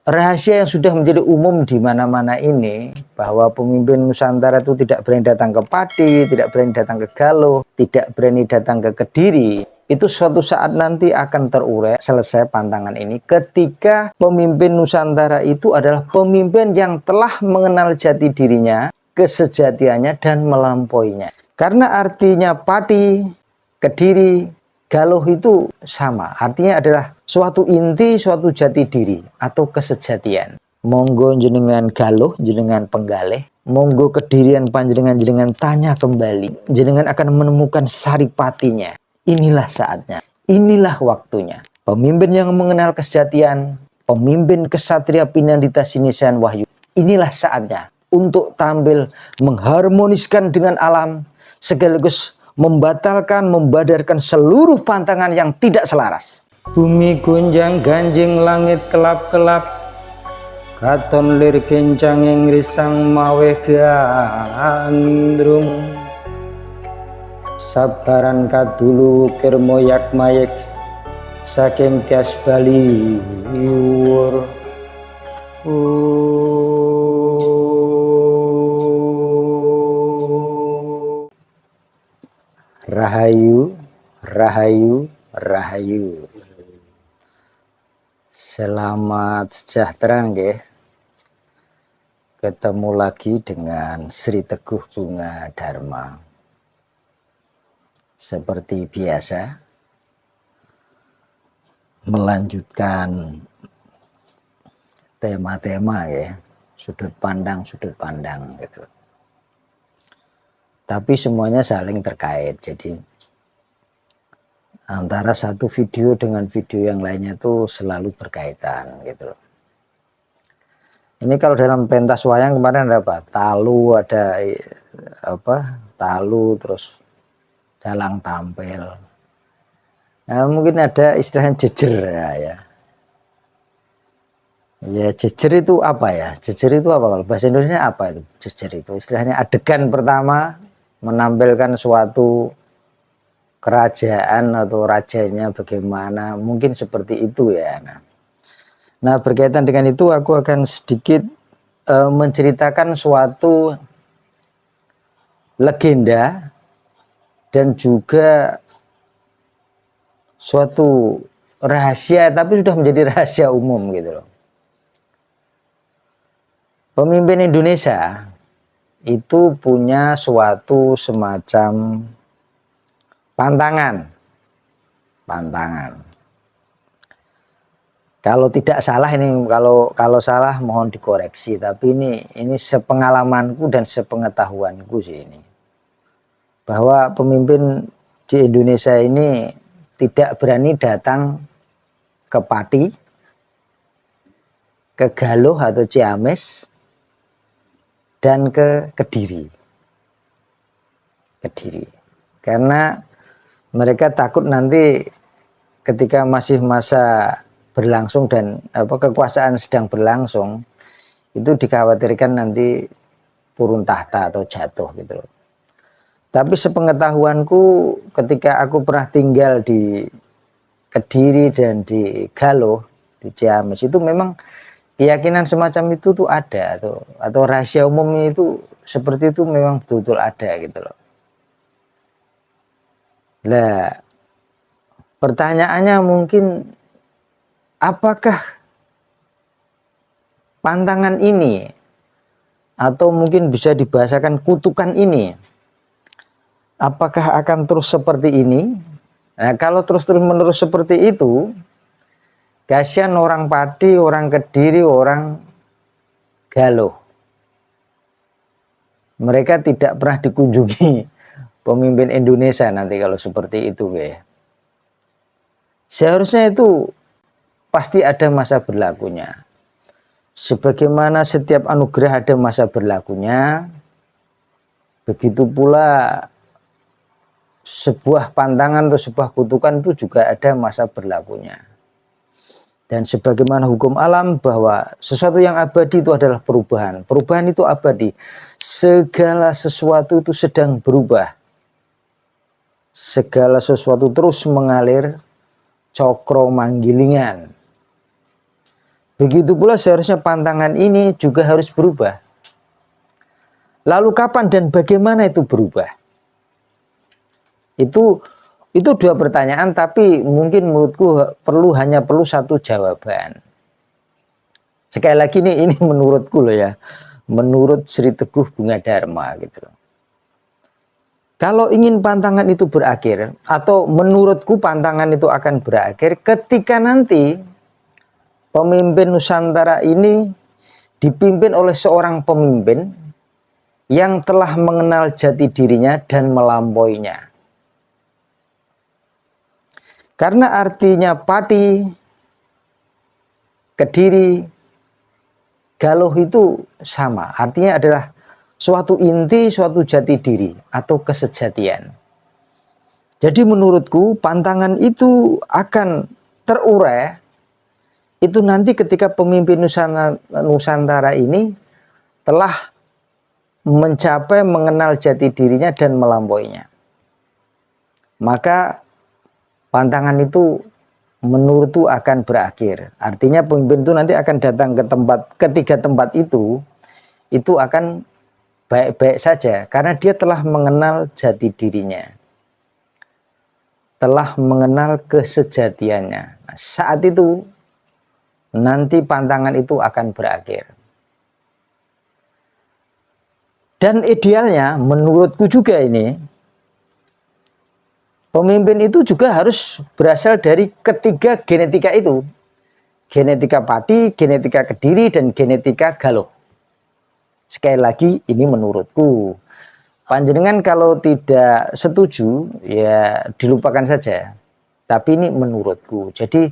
rahasia yang sudah menjadi umum di mana-mana ini, bahwa pemimpin Nusantara itu tidak berani datang ke Pati, tidak berani datang ke Galuh, tidak berani datang ke Kediri. Itu suatu saat nanti akan terurai selesai pantangan ini ketika pemimpin Nusantara itu adalah pemimpin yang telah mengenal jati dirinya, kesejatiannya, dan melampauinya. Karena artinya Pati, Kediri, Galuh itu sama, artinya adalah suatu inti, suatu jati diri atau kesejatian. Monggo jenengan Galuh, jenengan penggalih, monggo Kedirian panjenengan tanya kembali, jenengan akan menemukan saripatinya. Inilah saatnya, inilah waktunya. Pemimpin yang mengenal kesejatian, pemimpin kesatria Pinandita Sinisehan Wahyu, inilah saatnya untuk tampil mengharmoniskan dengan alam, sekaligus membatalkan, membadarkan seluruh pantangan yang tidak selaras. Bumi gunjang ganjing, langit kelap-kelap, katon lir kencang yang risang mawe gandrung, sabaran kadulu kermoyak mayek saking tias bali wur. Rahayu, rahayu, rahayu. Selamat sejahtera nggih. Ketemu lagi dengan Sri Teguh Bunga Dharma. Seperti biasa, melanjutkan tema-tema ya, sudut pandang gitu. Tapi semuanya saling terkait, jadi antara satu video dengan video yang lainnya itu selalu berkaitan gitu. Ini kalau dalam pentas wayang kemarin ada apa? Talu, ada apa? Talu, terus dalang tampil. Nah, mungkin ada istilahnya jejer ya. Ya, jejer itu apa ya? Jejer itu apa kalau bahasa Indonesia apa itu? Jejer itu istilahnya adegan pertama menampilkan suatu kerajaan atau rajanya bagaimana, mungkin seperti itu ya. Nah, berkaitan dengan itu aku akan sedikit menceritakan suatu legenda dan juga suatu rahasia, tapi sudah menjadi rahasia umum gitu loh. Pemimpin Indonesia itu punya suatu semacam pantangan. Kalau tidak salah ini, kalau salah mohon dikoreksi, tapi ini sepengalamanku dan sepengetahuanku sih ini. Bahwa pemimpin di Indonesia ini tidak berani datang ke Pati, ke Galuh atau Ciamis, dan ke Kediri. Karena mereka takut nanti ketika masih masa berlangsung dan kekuasaan sedang berlangsung, itu dikhawatirkan nanti turun tahta atau jatuh gitu loh. Tapi sepengetahuanku ketika aku pernah tinggal di Kediri dan di Galuh, di Ciamis, itu memang keyakinan semacam itu tuh ada, atau rahasia umumnya itu seperti itu memang betul-betul ada gitu loh. Nah, pertanyaannya mungkin, apakah pantangan ini, atau mungkin bisa dibahasakan kutukan ini, apakah akan terus seperti ini? Nah, kalau terus-menerus seperti itu, kasihan orang Pati, orang Kediri, orang Galuh. Mereka tidak pernah dikunjungi pemimpin Indonesia nanti kalau seperti itu ya. Seharusnya itu pasti ada masa berlakunya. Sebagaimana setiap anugerah ada masa berlakunya, begitu pula sebuah pantangan atau sebuah kutukan itu juga ada masa berlakunya. Dan sebagaimana hukum alam bahwa sesuatu yang abadi itu adalah perubahan. Perubahan itu abadi. Segala sesuatu itu sedang berubah. Segala sesuatu terus mengalir cokro manggilingan. Begitu pula seharusnya pantangan ini juga harus berubah. Lalu kapan dan bagaimana itu berubah? Itu dua pertanyaan, tapi mungkin menurutku hanya perlu satu jawaban. Sekali lagi ini menurutku loh ya, menurut Sri Teguh Gunadharma gitu loh. Kalau ingin pantangan itu berakhir, atau menurutku pantangan itu akan berakhir ketika nanti pemimpin Nusantara ini dipimpin oleh seorang pemimpin yang telah mengenal jati dirinya dan melampauinya. Karena artinya Pati, Kediri, Galuh itu sama. Artinya adalah suatu inti, suatu jati diri atau kesejatian. Jadi menurutku pantangan itu akan terurai itu nanti ketika pemimpin Nusantara ini telah mencapai mengenal jati dirinya dan melampauinya. Maka pantangan itu menurutku akan berakhir. Artinya pemimpin itu nanti akan datang ke ketiga tempat itu akan baik-baik saja karena dia telah mengenal jati dirinya, telah mengenal kesejatiannya. Nah, saat itu nanti pantangan itu akan berakhir. Dan idealnya menurutku juga ini pemimpin itu juga harus berasal dari ketiga genetika itu. Genetika Pati, genetika Kediri, dan genetika Galuh. Sekali lagi ini menurutku. Panjenengan kalau tidak setuju ya dilupakan saja. Tapi ini menurutku. Jadi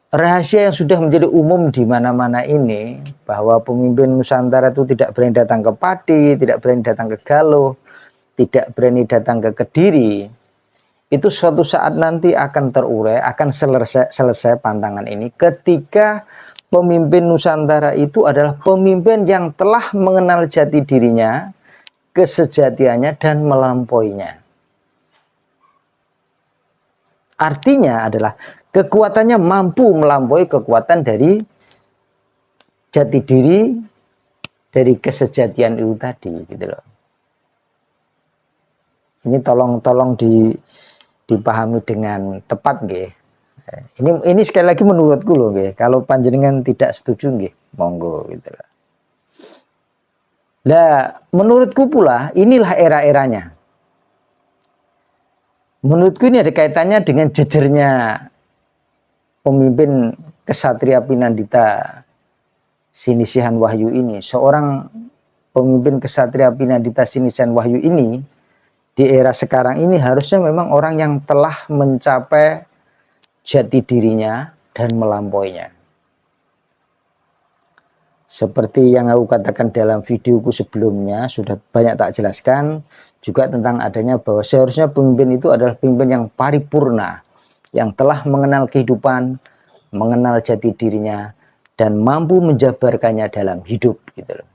rahasia yang sudah menjadi umum di mana-mana ini bahwa pemimpin Nusantara itu tidak berani datang ke Pati, tidak berani datang ke Galuh, tidak berani datang ke Kediri. Itu suatu saat nanti akan terurai, akan selesai pantangan ini ketika pemimpin Nusantara itu adalah pemimpin yang telah mengenal jati dirinya, kesejatiannya, dan melampauinya. Artinya adalah kekuatannya mampu melampaui kekuatan dari jati diri, dari kesejatian itu tadi, gitu loh. Ini tolong dipahami dengan tepat, nggih. Ini sekali lagi menurutku loh, nggih. Kalau panjenengan tidak setuju, nggih, monggo gitu loh. Nah, menurutku pula inilah era-eranya. Menurutku ini ada kaitannya dengan jejernya pemimpin Kesatria Pinandita Sinisihan Wahyu ini. Seorang pemimpin Kesatria Pinandita Sinisihan Wahyu ini di era sekarang ini harusnya memang orang yang telah mencapai jati dirinya dan melampauinya. Seperti yang aku katakan dalam videoku sebelumnya, sudah banyak tak jelaskan juga tentang adanya bahwa seharusnya pemimpin itu adalah pemimpin yang paripurna, yang telah mengenal kehidupan, mengenal jati dirinya, dan mampu menjabarkannya dalam hidup, gitu loh.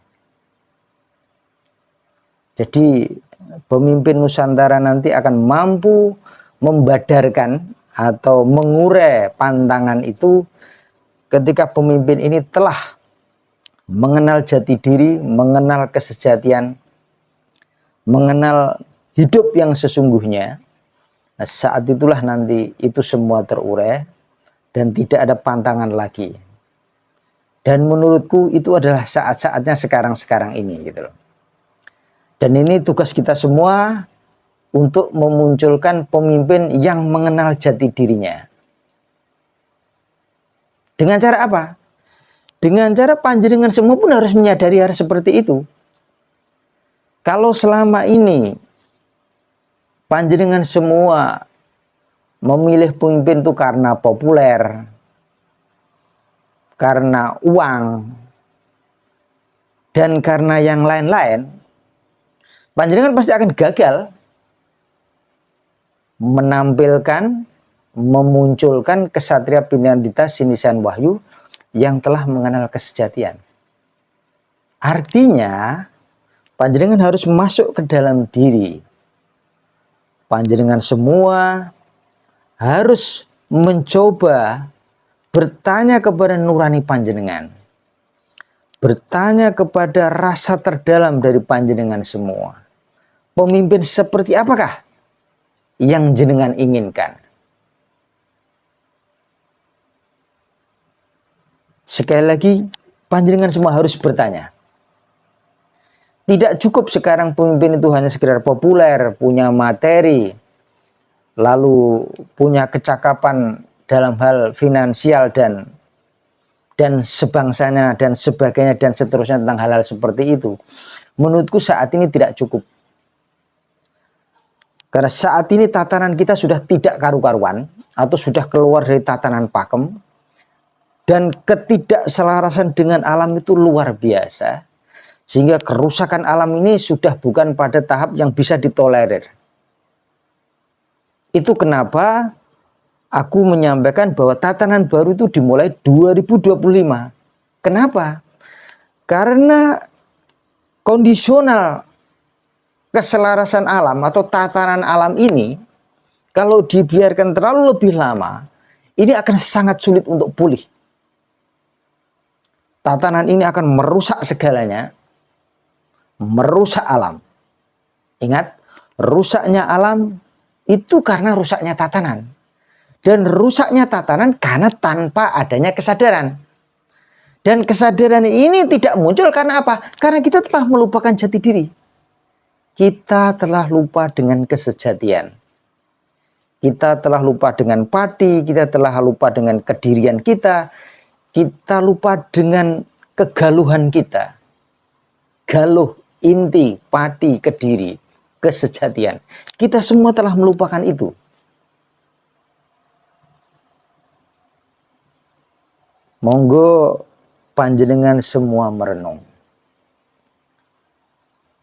Jadi pemimpin Nusantara nanti akan mampu membadarkan atau mengurai pantangan itu ketika pemimpin ini telah mengenal jati diri, mengenal kesejatian, mengenal hidup yang sesungguhnya. Nah, saat itulah nanti itu semua terurai dan tidak ada pantangan lagi. Dan menurutku itu adalah saat-saatnya sekarang ini, gitu loh. Dan ini tugas kita semua untuk memunculkan pemimpin yang mengenal jati dirinya. Dengan cara apa? Dengan cara panjenengan semua pun harus menyadari hal seperti itu. Kalau selama ini panjenengan semua memilih pemimpin itu karena populer, karena uang, dan karena yang lain-lain, panjenengan pasti akan gagal menampilkan, memunculkan Kesatria Pinandita Sinisihan Wahyu yang telah mengenal kesejatian. Artinya, panjenengan harus masuk ke dalam diri. Panjenengan semua harus mencoba bertanya kepada nurani panjenengan, bertanya kepada rasa terdalam dari panjenengan semua. Pemimpin seperti apakah yang jenengan inginkan? Sekali lagi, panjenengan semua harus bertanya. Tidak cukup sekarang pemimpin itu hanya sekedar populer, punya materi, lalu punya kecakapan dalam hal finansial dan sebangsanya dan sebagainya dan seterusnya tentang hal-hal seperti itu. Menurutku saat ini tidak cukup. Karena saat ini tatanan kita sudah tidak karu-karuan atau sudah keluar dari tatanan pakem, dan ketidakselarasan dengan alam itu luar biasa. Sehingga kerusakan alam ini sudah bukan pada tahap yang bisa ditolerir. Itu kenapa aku menyampaikan bahwa tatanan baru itu dimulai 2025. Kenapa? Karena kondisional keselarasan alam atau tatanan alam ini, kalau dibiarkan terlalu lebih lama, ini akan sangat sulit untuk pulih. Tatanan ini akan merusak segalanya, merusak alam. Ingat, rusaknya alam itu karena rusaknya tatanan. Dan rusaknya tatanan karena tanpa adanya kesadaran. Dan kesadaran ini tidak muncul karena apa? Karena kita telah melupakan jati diri. Kita telah lupa dengan kesejatian. Kita telah lupa dengan pati, kita telah lupa dengan kedirian kita. Kita lupa dengan kegaluhan kita. Galuh, inti, pati, kediri, kesejatian. Kita semua telah melupakan itu. Monggo panjenengan semua merenung.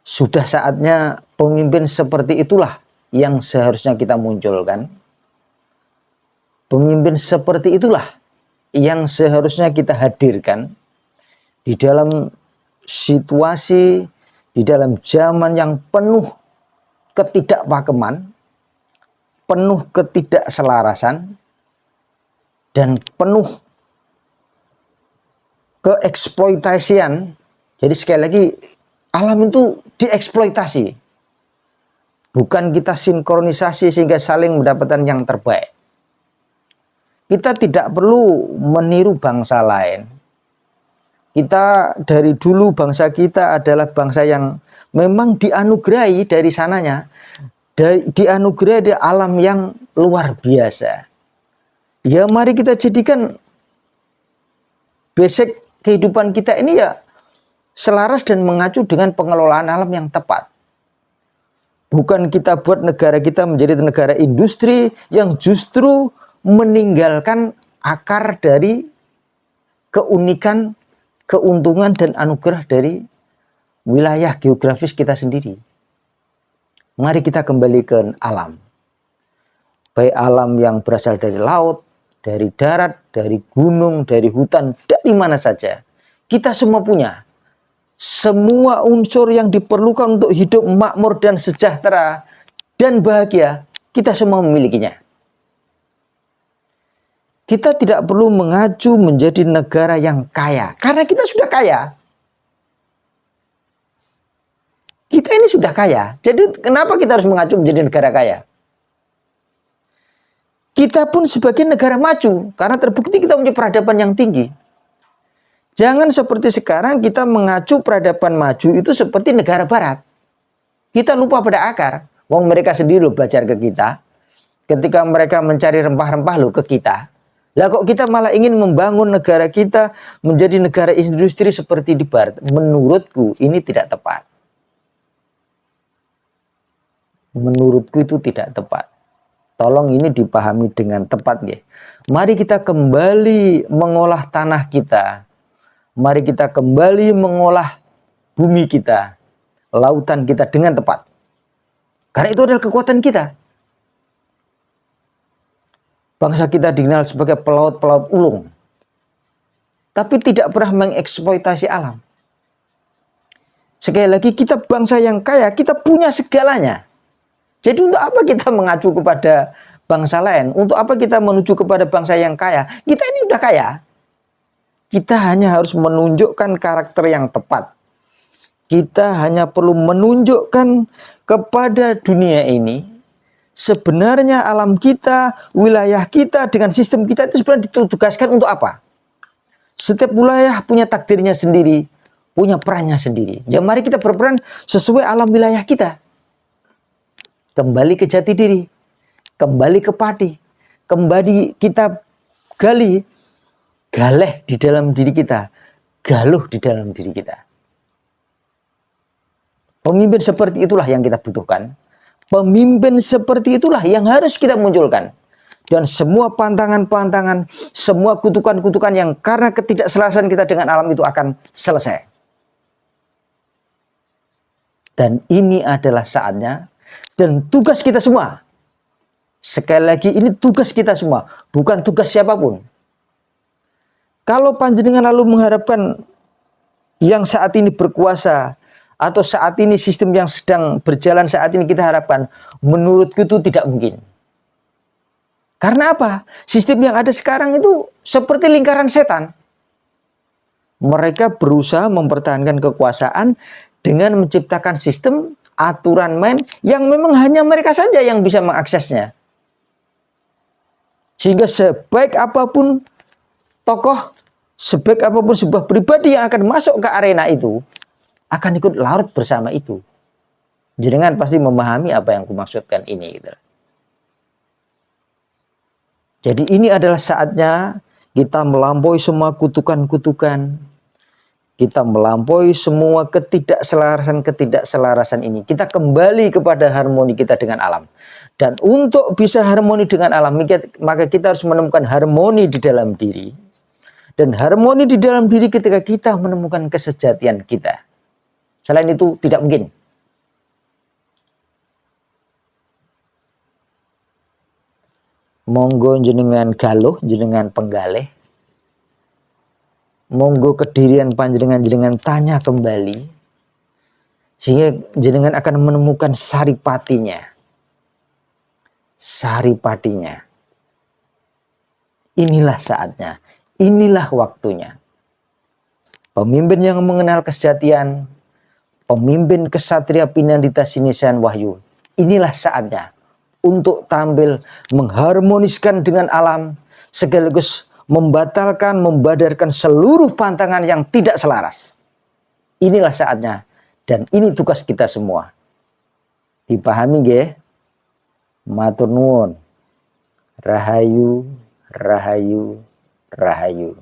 Sudah saatnya pemimpin seperti itulah yang seharusnya kita munculkan. Pemimpin seperti itulah yang seharusnya kita hadirkan di dalam situasi, di dalam zaman yang penuh ketidakpakeman, penuh ketidakselarasan, dan penuh keeksploitasian. Jadi sekali lagi, alam itu dieksploitasi. Bukan kita sinkronisasi sehingga saling mendapatkan yang terbaik. Kita tidak perlu meniru bangsa lain. Kita dari dulu bangsa kita adalah bangsa yang memang dianugerahi dari sananya. Dianugerahi dari alam yang luar biasa. Ya mari kita jadikan basic kehidupan kita ini ya selaras dan mengacu dengan pengelolaan alam yang tepat. Bukan kita buat negara kita menjadi negara industri yang justru meninggalkan akar dari keunikan, keuntungan dan anugerah dari wilayah geografis kita sendiri. Mari kita kembali ke alam. Baik alam yang berasal dari laut, dari darat, dari gunung, dari hutan, dari mana saja. Kita semua punya. Semua unsur yang diperlukan untuk hidup makmur dan sejahtera dan bahagia, kita semua memilikinya. Kita tidak perlu mengacu menjadi negara yang kaya. Karena kita sudah kaya. Kita ini sudah kaya. Jadi kenapa kita harus mengacu menjadi negara kaya? Kita pun sebagai negara maju. Karena terbukti kita punya peradaban yang tinggi. Jangan seperti sekarang kita mengacu peradaban maju itu seperti negara barat. Kita lupa pada akar. Wong mereka sendiri belajar ke kita. Ketika mereka mencari rempah-rempah ke kita. Lah kok kita malah ingin membangun negara kita menjadi negara industri seperti di barat. Menurutku ini tidak tepat. Menurutku itu tidak tepat. Tolong ini dipahami dengan tepat ya. Mari kita kembali mengolah tanah kita. Mari kita kembali mengolah bumi kita, lautan kita dengan tepat. Karena itu adalah kekuatan kita. Bangsa kita dikenal sebagai pelaut-pelaut ulung. Tapi tidak pernah mengeksploitasi alam. Sekali lagi kita bangsa yang kaya, kita punya segalanya. Jadi untuk apa kita mengacu kepada bangsa lain. Untuk apa kita menuju kepada bangsa yang kaya? Kita ini udah kaya. Kita hanya harus menunjukkan karakter yang tepat. Kita hanya perlu menunjukkan kepada dunia ini, sebenarnya alam kita, wilayah kita, dengan sistem kita itu sebenarnya ditugaskan untuk apa? Setiap wilayah punya takdirnya sendiri, punya perannya sendiri. Ya mari kita berperan sesuai alam wilayah kita. Kembali ke jati diri, kembali ke pati, kembali kita gali, galeh di dalam diri kita, galuh di dalam diri kita. Pemimpin seperti itulah yang kita butuhkan. Pemimpin seperti itulah yang harus kita munculkan. Dan semua pantangan-pantangan, semua kutukan-kutukan yang karena ketidakselarasan kita dengan alam itu akan selesai. Dan ini adalah saatnya dan tugas kita semua. Sekali lagi ini tugas kita semua, bukan tugas siapapun. Kalau panjenengan lalu mengharapkan yang saat ini berkuasa atau saat ini sistem yang sedang berjalan saat ini kita harapkan, menurutku itu tidak mungkin. Karena apa? Sistem yang ada sekarang itu seperti lingkaran setan. Mereka berusaha mempertahankan kekuasaan dengan menciptakan sistem aturan main yang memang hanya mereka saja yang bisa mengaksesnya. Sehingga sebaik apapun tokoh, sebaik apapun sebuah pribadi yang akan masuk ke arena itu, akan ikut larut bersama itu. Jenengan pasti memahami apa yang kumaksudkan ini. Gitu. Jadi ini adalah saatnya kita melampaui semua kutukan-kutukan. Kita melampaui semua ketidakselarasan ini. Kita kembali kepada harmoni kita dengan alam. Dan untuk bisa harmoni dengan alam, maka kita harus menemukan harmoni di dalam diri. Dan harmoni di dalam diri ketika kita menemukan kesejatian kita. Selain itu tidak mungkin. Monggo jenengan galuh, jenengan penggalih. Monggo kedirian panjenengan jenengan tanya kembali. Sehingga jenengan akan menemukan saripatinya. Saripatinya. Inilah saatnya. Inilah waktunya. Pemimpin yang mengenal kesejatian. Pemimpin kesatria Pinandita Sinisan Wahyu. Inilah saatnya. Untuk tampil mengharmoniskan dengan alam. Sekaligus membatalkan, membadarkan seluruh pantangan yang tidak selaras. Inilah saatnya. Dan ini tugas kita semua. Dipahami nggih? Matur nuwun. Rahayu, rahayu, rahayu.